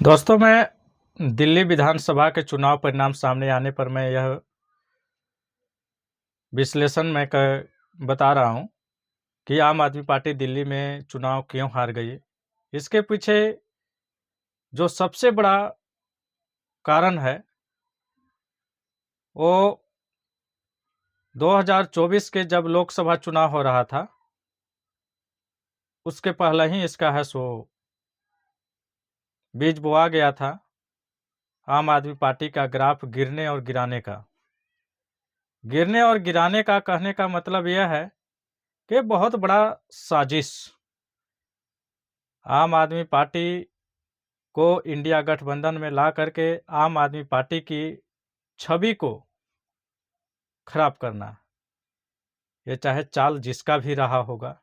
दोस्तों, मैं दिल्ली विधानसभा के चुनाव परिणाम सामने आने पर मैं यह विश्लेषण बता रहा हूं कि आम आदमी पार्टी दिल्ली में चुनाव क्यों हार गई। इसके पीछे जो सबसे बड़ा कारण है वो 2024 के जब लोकसभा चुनाव हो रहा था उसके पहले ही इसका है सो बीज बोआ गया था आम आदमी पार्टी का ग्राफ गिरने और गिराने का कहने का मतलब यह है कि बहुत बड़ा साजिश आम आदमी पार्टी को इंडिया गठबंधन में ला करके आम आदमी पार्टी की छवि को खराब करना, ये चाहे चाल जिसका भी रहा होगा।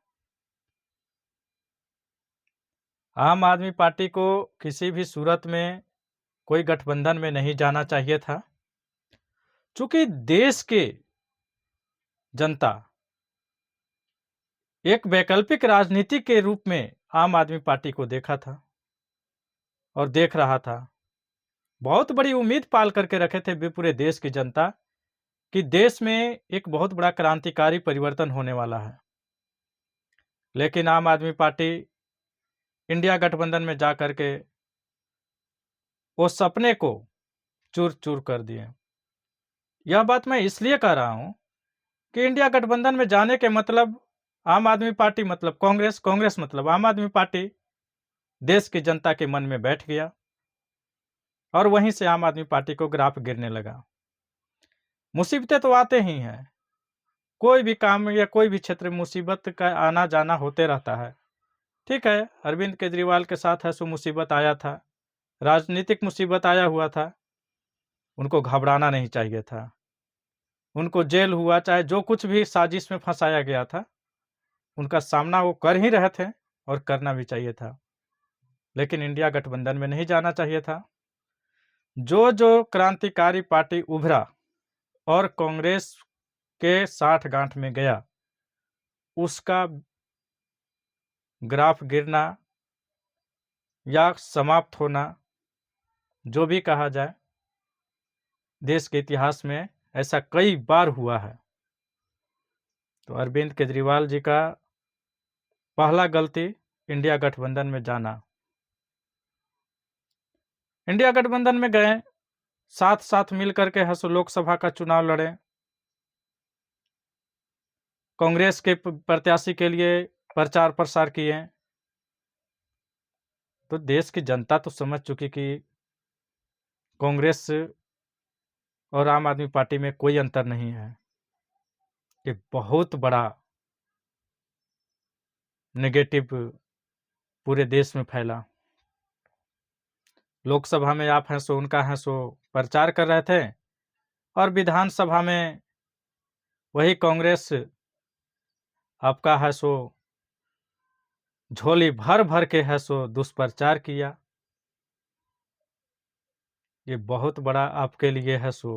आम आदमी पार्टी को किसी भी सूरत में कोई गठबंधन में नहीं जाना चाहिए था, चूंकि देश के जनता एक वैकल्पिक राजनीति के रूप में आम आदमी पार्टी को देखा था और देख रहा था। बहुत बड़ी उम्मीद पाल करके रखे थे पूरे देश की जनता कि देश में एक बहुत बड़ा क्रांतिकारी परिवर्तन होने वाला है। लेकिन आम आदमी पार्टी इंडिया गठबंधन में जा करके वो सपने को चूर चूर कर दिए। यह बात मैं इसलिए कह रहा हूं कि इंडिया गठबंधन में जाने के मतलब आम आदमी पार्टी मतलब कांग्रेस, कांग्रेस मतलब आम आदमी पार्टी देश की जनता के मन में बैठ गया और वहीं से आम आदमी पार्टी को ग्राफ गिरने लगा। मुसीबतें तो आते ही हैं, कोई भी काम या कोई भी क्षेत्र में मुसीबत का आना जाना होते रहता है। ठीक है, अरविंद केजरीवाल के साथ है सो मुसीबत आया था, राजनीतिक मुसीबत आया हुआ था, उनको घबराना नहीं चाहिए था। उनको जेल हुआ, चाहे जो कुछ भी साजिश में फंसाया गया था, उनका सामना वो कर ही रहे थे और करना भी चाहिए था। लेकिन इंडिया गठबंधन में नहीं जाना चाहिए था। जो जो क्रांतिकारी पार्टी उभरा और कांग्रेस के साठ गांठ में गया, उसका ग्राफ गिरना या समाप्त होना, जो भी कहा जाए, देश के इतिहास में ऐसा कई बार हुआ है। तो अरविंद केजरीवाल जी का पहला गलती इंडिया गठबंधन में जाना। इंडिया गठबंधन में गए, साथ साथ मिलकर के हसो लोकसभा का चुनाव लड़े, कांग्रेस के प्रत्याशी के लिए प्रचार प्रसार किए। तो देश की जनता तो समझ चुकी कि कांग्रेस और आम आदमी पार्टी में कोई अंतर नहीं है, कि बहुत बड़ा नेगेटिव पूरे देश में फैला। लोकसभा में आप हैं सो उनका हैं सो प्रचार कर रहे थे और विधानसभा में वही कांग्रेस आपका है सो झोली भर भर के है सो दुष्प्रचार किया। ये बहुत बड़ा आपके लिए है सो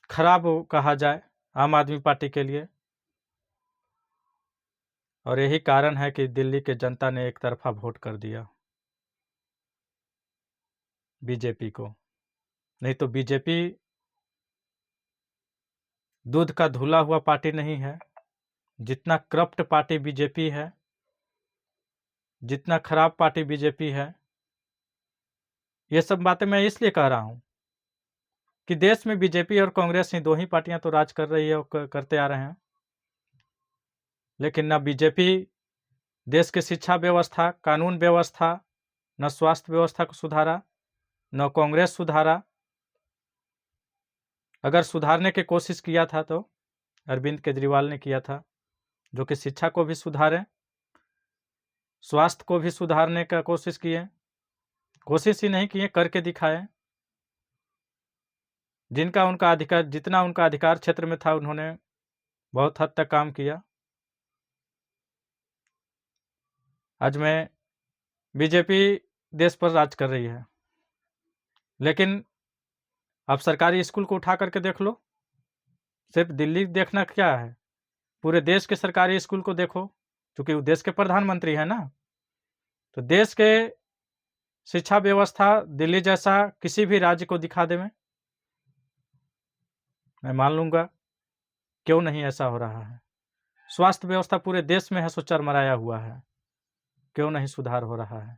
खराब कहा जाए आम आदमी पार्टी के लिए। और यही कारण है कि दिल्ली के जनता ने एक तरफा वोट कर दिया बीजेपी को। नहीं तो बीजेपी दूध का धुला हुआ पार्टी नहीं है। जितना करप्ट पार्टी बीजेपी है, जितना खराब पार्टी बीजेपी है, ये सब बातें मैं इसलिए कह रहा हूं कि देश में बीजेपी और कांग्रेस ही दो ही पार्टियां तो राज कर रही है और करते आ रहे हैं। लेकिन न बीजेपी देश की शिक्षा व्यवस्था, कानून व्यवस्था, न स्वास्थ्य व्यवस्था को सुधारा, न कांग्रेस सुधारा। अगर सुधारने की कोशिश किया था तो अरविंद केजरीवाल ने किया था, जो कि शिक्षा को भी सुधारे, स्वास्थ्य को भी सुधारने का कोशिश किए। कोशिश ही नहीं किए, करके दिखाए। जितना उनका अधिकार क्षेत्र में था, उन्होंने बहुत हद तक काम किया। आज में बीजेपी देश पर राज कर रही है, लेकिन आप सरकारी स्कूल को उठा करके देख लो। सिर्फ दिल्ली देखना क्या है, पूरे देश के सरकारी स्कूल को देखो, क्योंकि वो देश के प्रधानमंत्री है ना। तो देश के शिक्षा व्यवस्था दिल्ली जैसा किसी भी राज्य को दिखा दे मैं मान लूंगा। क्यों नहीं ऐसा हो रहा है? स्वास्थ्य व्यवस्था पूरे देश में है सो चरमराया हुआ है, क्यों नहीं सुधार हो रहा है?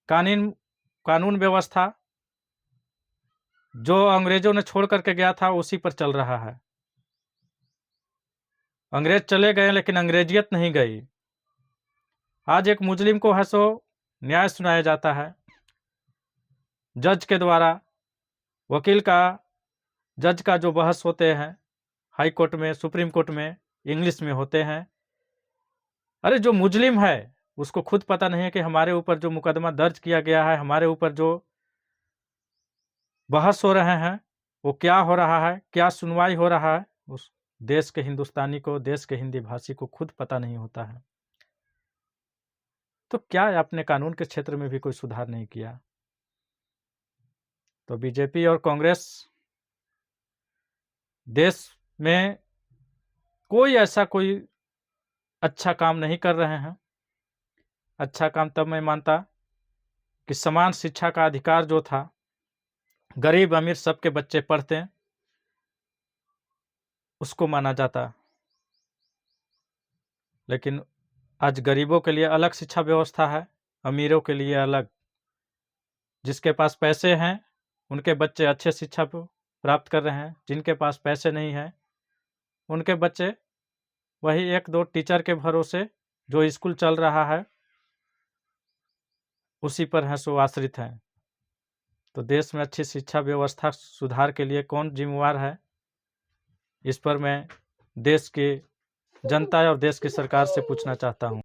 कानून व्यवस्था जो अंग्रेजों ने छोड़ करके गया था उसी पर चल रहा है। अंग्रेज चले गए लेकिन अंग्रेजियत नहीं गई। आज एक मुस्लिम को है सो न्याय सुनाया जाता है जज के द्वारा, वकील का, जज का जो बहस होते हैं हाई कोर्ट में, सुप्रीम कोर्ट में, इंग्लिश में होते हैं। अरे जो मुस्लिम है उसको खुद पता नहीं है कि हमारे ऊपर जो मुकदमा दर्ज किया गया है, हमारे ऊपर जो बहस हो रहे हैं वो क्या हो रहा है, क्या सुनवाई हो रहा है, उस देश के हिंदुस्तानी को, देश के हिंदी भाषी को खुद पता नहीं होता है। तो क्या आपने कानून के क्षेत्र में भी कोई सुधार नहीं किया? तो बीजेपी और कांग्रेस देश में कोई अच्छा काम नहीं कर रहे हैं। अच्छा काम तब मैं मानता कि समान शिक्षा का अधिकार जो था, गरीब अमीर सबके बच्चे पढ़ते हैं, उसको माना जाता। लेकिन आज गरीबों के लिए अलग शिक्षा व्यवस्था है, अमीरों के लिए अलग। जिसके पास पैसे हैं उनके बच्चे अच्छे शिक्षा प्राप्त कर रहे हैं, जिनके पास पैसे नहीं हैं उनके बच्चे वही 1-2 टीचर के भरोसे जो स्कूल चल रहा है उसी पर है सो आश्रित हैं। तो देश में अच्छी शिक्षा व्यवस्था सुधार के लिए कौन जिम्मेवार है? इस पर मैं देश की जनता और देश की सरकार से पूछना चाहता हूं।